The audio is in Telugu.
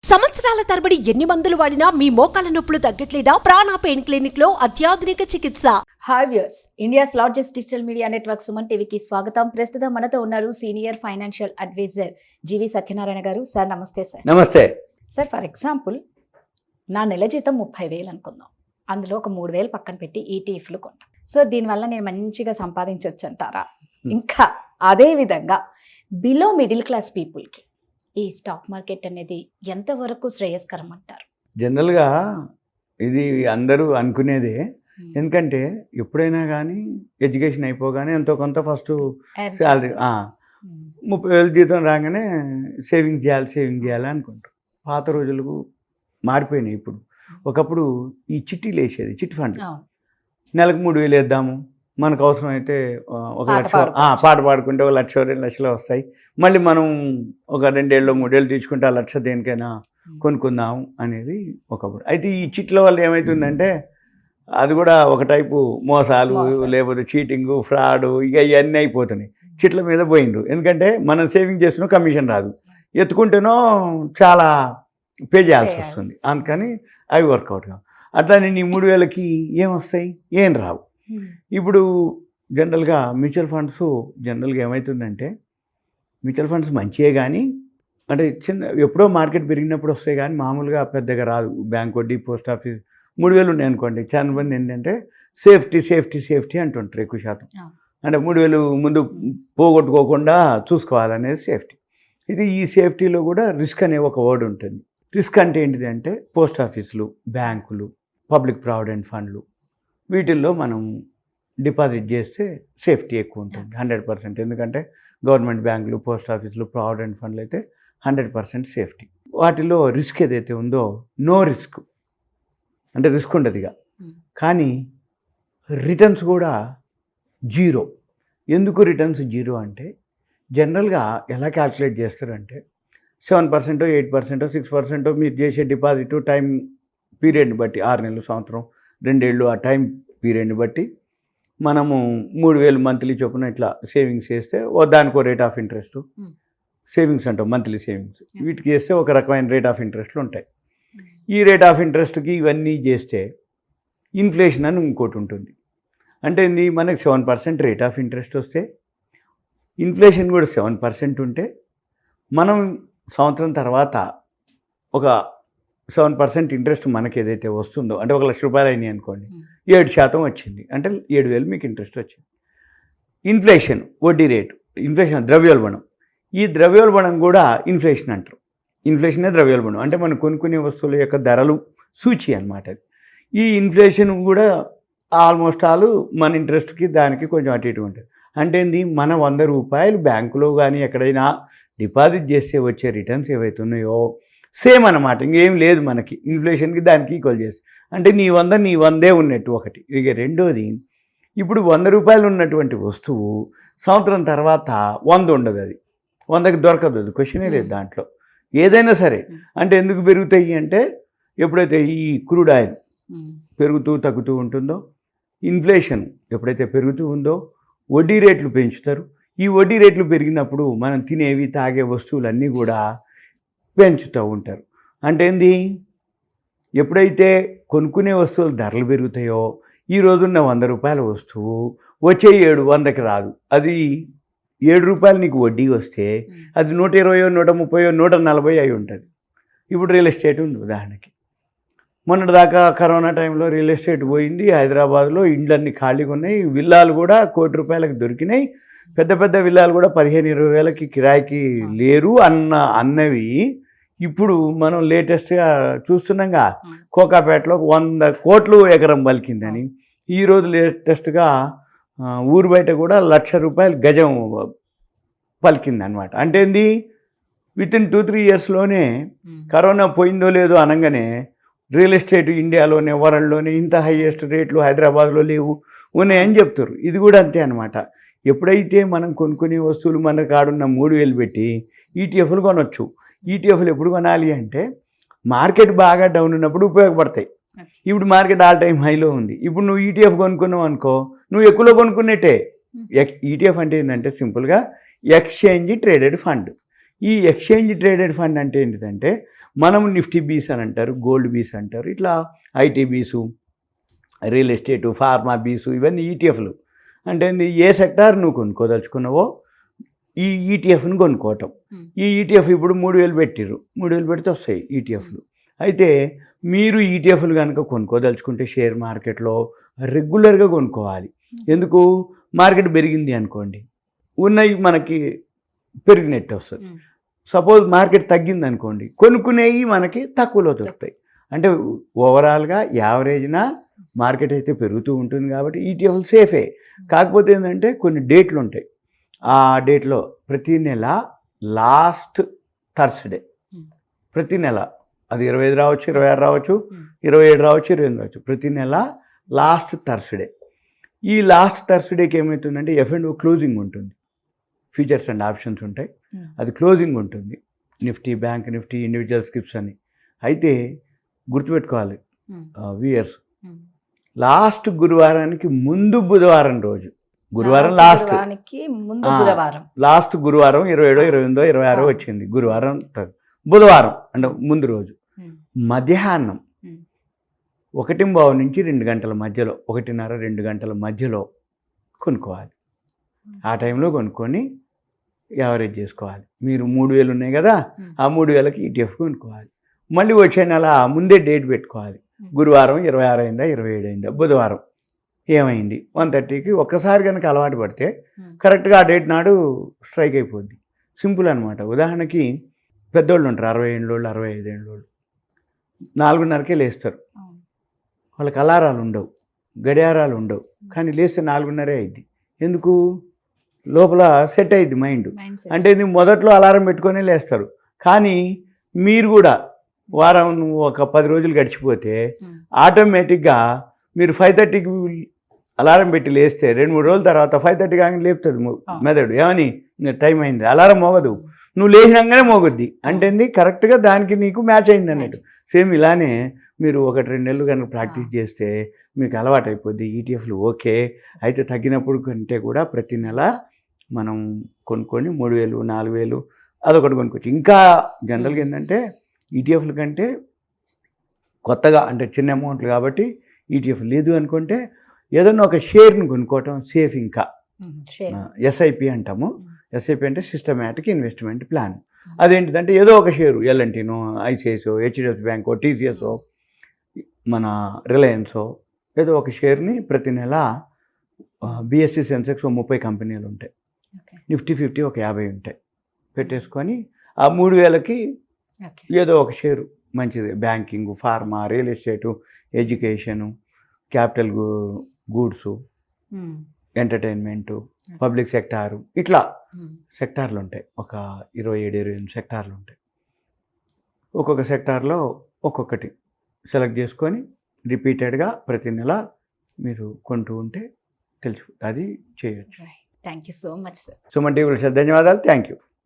సంవత్సరాల తరబడి ఎన్ని మందులు వాడినా మీ మోకాల నొప్పులు తగ్గట్లేదా? ప్రాణ పెయిన్ క్లినిక్ లో అత్యాధునిక చికిత్స. Hi viewers, India's largest digital media network Suman టీవీకి స్వాగతం. ప్రస్తుతం మనతో ఉన్నారు సీనియర్ ఫైనాన్షియల్ అడ్వైజర్ జీవి సత్యనారాయణ గారు. సార్ నమస్తే. సార్ నమస్తే. సార్, ఫర్ ఎగ్జాంపుల్ నా నెల జీతం 30,000 అనుకుందాం. అందులో ఒక 3,000 పక్కన పెట్టి ఈటీఎఫ్లు కొంటాం. సో దీనివల్ల నేను మంచిగా సంపాదించవచ్చు అంటారా? ఇంకా అదే విధంగా బిలో మిడిల్ క్లాస్ పీపుల్కి ఈ స్టాక్ మార్కెట్ అనేది ఎంతవరకు శ్రేయస్కరం అంటారు? జనరల్గా ఇది అందరూ అనుకునేదే. ఎందుకంటే ఎప్పుడైనా కానీ ఎడ్యుకేషన్ అయిపోగానే ఎంతో కొంత ఫస్ట్ శాలరీ 30,000 జీతం రాగానే సేవింగ్ చేయాలి అనుకుంటారు. పాత రోజులకు మారిపోయినాయి. ఇప్పుడు ఒకప్పుడు ఈ చిట్టీలు వేసేది, చిట్ ఫండ్. నెలకు 3,000 వేద్దాము, మనకు అవసరమైతే 1,00,000 పాట పాడుకుంటే 1,00,000 2,00,000 వస్తాయి. మళ్ళీ మనం ఒక 2 ఏళ్ళు 3 ఏళ్ళు తీసుకుంటే 1,00,000 దేనికైనా కొనుక్కుందాం అనేది ఒకప్పుడు. అయితే ఈ చిట్ల వల్ల ఏమవుతుందంటే అది కూడా ఒక టైపు మోసాలు, లేకపోతే చీటింగు, ఫ్రాడు, ఇక ఇవన్నీ అయిపోతున్నాయి. చిట్ల మీద పోయిండ్రు. ఎందుకంటే మనం సేవింగ్ చేస్తున్నా కమిషన్ రాదు, ఎత్తుకుంటేనో చాలా పే చేయాల్సి వస్తుంది. అందుకని అవి వర్కౌట్ కావు. అట్లా నేను ఈ 3,000కి ఏమొస్తాయి? ఏం రావు. ఇప్పుడు జనరల్గా మ్యూచువల్ ఫండ్స్ జనరల్గా ఏమవుతుందంటే మ్యూచువల్ ఫండ్స్ మంచియే, కానీ అంటే ఎప్పుడో మార్కెట్ పెరిగినప్పుడు వస్తాయి, కానీ మామూలుగా పెద్దగా రాదు. బ్యాంక్ వడ్డీ, పోస్ట్ ఆఫీస్ 3,000 ఉన్నాయి అనుకోండి, చాలా మంది ఏంటంటే సేఫ్టీ అంటుంటారు ఎక్కువ శాతం. అంటే 3,000 ముందు పోగొట్టుకోకుండా చూసుకోవాలనేది సేఫ్టీ. ఇది ఈ సేఫ్టీలో కూడా రిస్క్ అనే ఒక వర్డ్ ఉంటుంది. రిస్క్ అంటే ఏంటిది అంటే పోస్ట్ ఆఫీసులు, బ్యాంకులు, పబ్లిక్ ప్రావిడెంట్ ఫండ్లు, వీటిల్లో మనం డిపాజిట్ చేస్తే సేఫ్టీ ఎక్కువ ఉంటుంది 100%. ఎందుకంటే గవర్నమెంట్ బ్యాంకులు, పోస్ట్ ఆఫీసులు, ప్రావిడెంట్ ఫండ్లు అయితే 100% సేఫ్టీ. వాటిలో రిస్క్ ఏదైతే ఉందో నో రిస్క్ అంటే రిస్క్ ఉండదు ఇక, కానీ రిటర్న్స్ కూడా జీరో. ఎందుకు రిటర్న్స్ జీరో అంటే జనరల్గా ఎలా క్యాల్కులేట్ చేస్తారంటే 7%, 8%, 6% మీరు చేసే డిపాజిట్ టైం పీరియడ్ని బట్టి 6 నెలలు, సంవత్సరం, 2 ఏళ్ళు, ఆ టైం పీరియడ్ని బట్టి మనము 3,000 మంత్లీ చొప్పున ఇట్లా సేవింగ్స్ చేస్తే దానికి రేట్ ఆఫ్ ఇంట్రెస్ట్, సేవింగ్స్ అంటాం మంత్లీ సేవింగ్స్, వీటికి చేస్తే ఒక రకమైన రేట్ ఆఫ్ ఇంట్రెస్ట్లు ఉంటాయి. ఈ రేట్ ఆఫ్ ఇంట్రెస్ట్కి ఇవన్నీ చేస్తే ఇన్ఫ్లేషన్ అని ఇంకోటి ఉంటుంది. అంటే ఇది మనకి 7% రేట్ ఆఫ్ ఇంట్రెస్ట్ వస్తే ఇన్ఫ్లేషన్ కూడా 7% ఉంటే మనం సంవత్సరం తర్వాత ఒక 7% ఇంట్రెస్ట్ మనకి ఏదైతే వస్తుందో, అంటే 1,00,000 రూపాయలు అయినాయి అనుకోండి, 7% వచ్చింది అంటే 7,000 మీకు ఇంట్రెస్ట్ వచ్చింది. ఇన్ఫ్లేషన్ వడ్డీ రేటు, ఇన్ఫ్లేషన్ ద్రవ్యోల్బణం, ఈ ద్రవ్యోల్బణం కూడా ఇన్ఫ్లేషన్ అంటారు. ఇన్ఫ్లేషనే ద్రవ్యోల్బణం అంటే మనం కొనుక్కునే వస్తువుల యొక్క ధరలు సూచి అన్నమాట. ఈ ఇన్ఫ్లేషన్ కూడా ఆల్మోస్ట్ ఆల్ మన ఇంట్రెస్ట్కి దానికి కొంచెం అటు ఇటు ఉంటుంది. అంటే ఏంది, మన 100 రూపాయలు బ్యాంకులో కానీ ఎక్కడైనా డిపాజిట్ చేస్తే వచ్చే రిటర్న్స్ ఏవైతే ఉన్నాయో సేమ్ అన్నమాట, ఇంకేం లేదు మనకి. ఇన్ఫ్లేషన్కి దానికి ఈక్వల్ చేసి అంటే నీ 100 ఉన్నట్టు ఒకటి. ఇక రెండోది, ఇప్పుడు 100 రూపాయలు ఉన్నటువంటి వస్తువు సంవత్సరం తర్వాత 100 ఉండదు, అది 100కి దొరకదు, అది క్వశ్చనే లేదు దాంట్లో. ఏదైనా సరే అంటే ఎందుకు పెరుగుతాయి అంటే ఎప్పుడైతే ఈ క్రూడ్ ఆయిల్ పెరుగుతూ తగ్గుతూ ఉంటుందో, ఇన్ఫ్లేషన్ ఎప్పుడైతే పెరుగుతూ ఉందో వడ్డీ రేట్లు పెంచుతారు. ఈ వడ్డీ రేట్లు పెరిగినప్పుడు మనం తినేవి, తాగే వస్తువులన్నీ కూడా పెంచుతూ ఉంటారు. అంటే ఏంది, ఎప్పుడైతే కొనుక్కునే వస్తువుల ధరలు పెరుగుతాయో ఈ రోజున్న 100 రూపాయల వస్తువు వచ్చే 700కి రాదు. అది 7 రూపాయలు నీకు వడ్డీ వస్తే అది 120, 130, 140 అయి ఉంటుంది. ఇప్పుడు రియల్ ఎస్టేట్ ఉంది ఉదాహరణకి. మొన్నటిదాకా కరోనా టైంలో రియల్ ఎస్టేట్ పోయింది. హైదరాబాద్లో ఇండ్లన్నీ ఖాళీగా ఉన్నాయి. విల్లాలు కూడా 1,00,000 రూపాయలకు దొరికినాయి. పెద్ద పెద్ద విల్లాలు కూడా 15-20 వేలకి కిరాయికి లేరు అన్నవి ఇప్పుడు మనం లేటెస్ట్గా చూస్తున్నాంగా. కోకాపేటలో 100 కోట్లు ఎకరం పలికిందని. ఈరోజు లేటెస్ట్గా ఊరు బయట కూడా 1,00,000 రూపాయలు గజం పలికింది అనమాట. అంటే ఏంది, వితిన్ 2-3 ఇయర్స్లోనే కరోనా పోయిందో లేదో అనగానే రియల్ ఎస్టేట్ ఇండియాలోనే, వరల్డ్లోనే ఇంత హైయెస్ట్ రేట్లు హైదరాబాద్లో లేవు, ఉన్నాయని చెప్తారు. ఇది కూడా అంతే అనమాట. ఎప్పుడైతే మనం కొనుక్కునే వస్తువులు మన కాడున్న 3,000 పెట్టి ఈటీఎఫ్లు కొనవచ్చు. ఈటీఎఫ్లు ఎప్పుడు కొనాలి అంటే మార్కెట్ బాగా డౌన్ ఉన్నప్పుడు ఉపయోగపడతాయి. ఇప్పుడు మార్కెట్ ఆల్ టైమ్ హైలో ఉంది. ఇప్పుడు నువ్వు ఈటీఎఫ్ కొనుక్కున్నావు అనుకో, నువ్వు ఎక్కువలో కొనుక్కున్నట్టే. ఈటీఎఫ్ అంటే ఏంటంటే సింపుల్గా ఎక్స్చేంజ్ ట్రేడెడ్ ఫండ్. ఈ ఎక్స్చేంజ్ ట్రేడెడ్ ఫండ్ అంటే ఏంటిదంటే మనం నిఫ్టీ బీస్ అని అంటారు, గోల్డ్ బీస్ అంటారు, ఇట్లా IT bees, real estate, pharma bees, ఇవన్నీ ఈటీఎఫ్లు. అంటే ఏ సెక్టార్ నువ్వు కొనుక్కోదలుచుకున్నావో ఈ ఈటీఎఫ్ని కొనుక్కోవటం. ఈ ఈటీఎఫ్ ఇప్పుడు 3,000 పెట్టిర్రు, 3,000 పెడితే వస్తాయి ఈటీఎఫ్లు. అయితే మీరు ఈటీఎఫ్లు కనుక కొనుక్కోదలుచుకుంటే షేర్ మార్కెట్లో రెగ్యులర్గా కొనుక్కోవాలి. ఎందుకు? మార్కెట్ పెరిగింది అనుకోండి, ఉన్నవి మనకి పెరిగినట్టు వస్తుంది. సపోజ్ మార్కెట్ తగ్గింది అనుకోండి, కొనుక్కునేవి మనకి తక్కువలో దొరుకుతాయి. అంటే ఓవరాల్గా యావరేజ్న మార్కెట్ అయితే పెరుగుతూ ఉంటుంది కాబట్టి ఈటీఎఫ్లు సేఫే. కాకపోతే ఏంటంటే కొన్ని డేట్లు ఉంటాయి. ఆ డేట్లో ప్రతి నెల లాస్ట్ థర్స్డే, ప్రతి నెల అది 25 రావచ్చు, 26 రావచ్చు, 27 రావచ్చు, 28 రావచ్చు, ప్రతి నెల లాస్ట్ థర్స్డే. ఈ లాస్ట్ థర్స్డేకి ఏమవుతుందంటే F&O క్లోజింగ్ ఉంటుంది, ఫ్యూచర్స్ అండ్ ఆప్షన్స్ ఉంటాయి, అది క్లోజింగ్ ఉంటుంది. Nifty, bank Nifty, individual scripts అని. అయితే గుర్తుపెట్టుకోవాలి వ్యూయర్స్, లాస్ట్ గురువారానికి ముందు బుధవారం రోజు, గురువారం లాస్ట్ గురువారం 27, 28, 26 వచ్చింది, గురువారం బుధవారం అంటే ముందు రోజు మధ్యాహ్నం 1:15 నుంచి 2 గంటల మధ్యలో, 1:30, 2 గంటల మధ్యలో కొనుక్కోవాలి. ఆ టైంలో కొనుక్కొని యావరేజ్ చేసుకోవాలి. మీరు 3,000 ఉన్నాయి కదా, ఆ 3,000కి ఈటీఎఫ్ కొనుక్కోవాలి. మళ్ళీ వచ్చే నెల ముందే డేట్ పెట్టుకోవాలి. గురువారం 26 అయిందా, 27 అయిందా, బుధవారం ఏమైంది 1:30కి ఒక్కసారి కనుక అలవాటు పడితే కరెక్ట్గా ఆ డేట్ నాడు స్ట్రైక్ అయిపోద్ది. సింపుల్ అనమాట. ఉదాహరణకి పెద్దోళ్ళు ఉంటారు, 60 ఏళ్ళోళ్ళు, 65 ఏళ్ళోళ్ళు, 4:30కే లేస్తారు. వాళ్ళకి అలారాలు ఉండవు, గడియారాలు ఉండవు, కానీ లేస్తే 4:30 అయింది. ఎందుకు? లోపల సెట్ అయ్యిద్ది మైండ్. అంటే ఇది మొదట్లో అలారం పెట్టుకొనే లేస్తారు. కానీ మీరు కూడా వారం ఒక 10 రోజులు గడిచిపోతే ఆటోమేటిక్గా మీరు 5:30కి అలారం పెట్టి లేస్తే 2-3 రోజుల తర్వాత 5:30 కానీ లేపుతుంది మెదడు. ఏమని? టైం అయింది. అలారం మోగదు, నువ్వు లేచినాగానే మోగుద్ది. అంటే కరెక్ట్గా దానికి నీకు మ్యాచ్ అయింది అన్నట్టు. సేమ్ ఇలానే మీరు 1-2 నెలలు కనుక ప్రాక్టీస్ చేస్తే మీకు అలవాటు అయిపోద్ది. ఈటీఎఫ్లు ఓకే. అయితే తగ్గినప్పుడు కంటే కూడా ప్రతి నెల మనం కొనుక్కొని 3,000, 4,000 అదొకటి కొనుక్కోవచ్చు. ఇంకా జనరల్గా ఏంటంటే ఈటీఎఫ్ల కంటే కొత్తగా అంటే చిన్న అమౌంట్లు కాబట్టి ఈటీఎఫ్ లేదు అనుకుంటే ఏదన్నా ఒక షేర్ని కొనుక్కోవటం సేఫ్. ఇంకా ఎస్ఐపి అంటాము. ఎస్ఐపి అంటే సిస్టమేటిక్ ఇన్వెస్ట్మెంట్ ప్లాన్. అదేంటిదంటే ఏదో ఒక షేరు, ఎల్ఎన్టీనో, ఐసిఐసో, హెచ్డిఎఫ్సి బ్యాంకో, టీసీఎస్ఓ, మన రిలయన్సో, ఏదో ఒక షేర్ని ప్రతి నెల బిఎస్సి సెన్సెక్స్ 30 కంపెనీలు ఉంటాయి, నిఫ్టీ 50 ఒక 50 ఉంటాయి, పెట్టేసుకొని ఆ 3,000కి ఏదో ఒక షేరు మంచిది. Banking, pharma, real estate, education, capital goods, entertainment, public sector, ఇట్లా సెక్టార్లు ఉంటాయి. ఒక 27-28 సెక్టార్లు ఉంటాయి. ఒక్కొక్క సెక్టార్లో ఒక్కొక్కటి సెలెక్ట్ చేసుకొని రిపీటెడ్గా ప్రతి నెల మీరు కొంటూ ఉంటే తెలుసు, అది చేయొచ్చు. Thank you so much sir. Suman TV ధన్యవాదాలు. Thank you.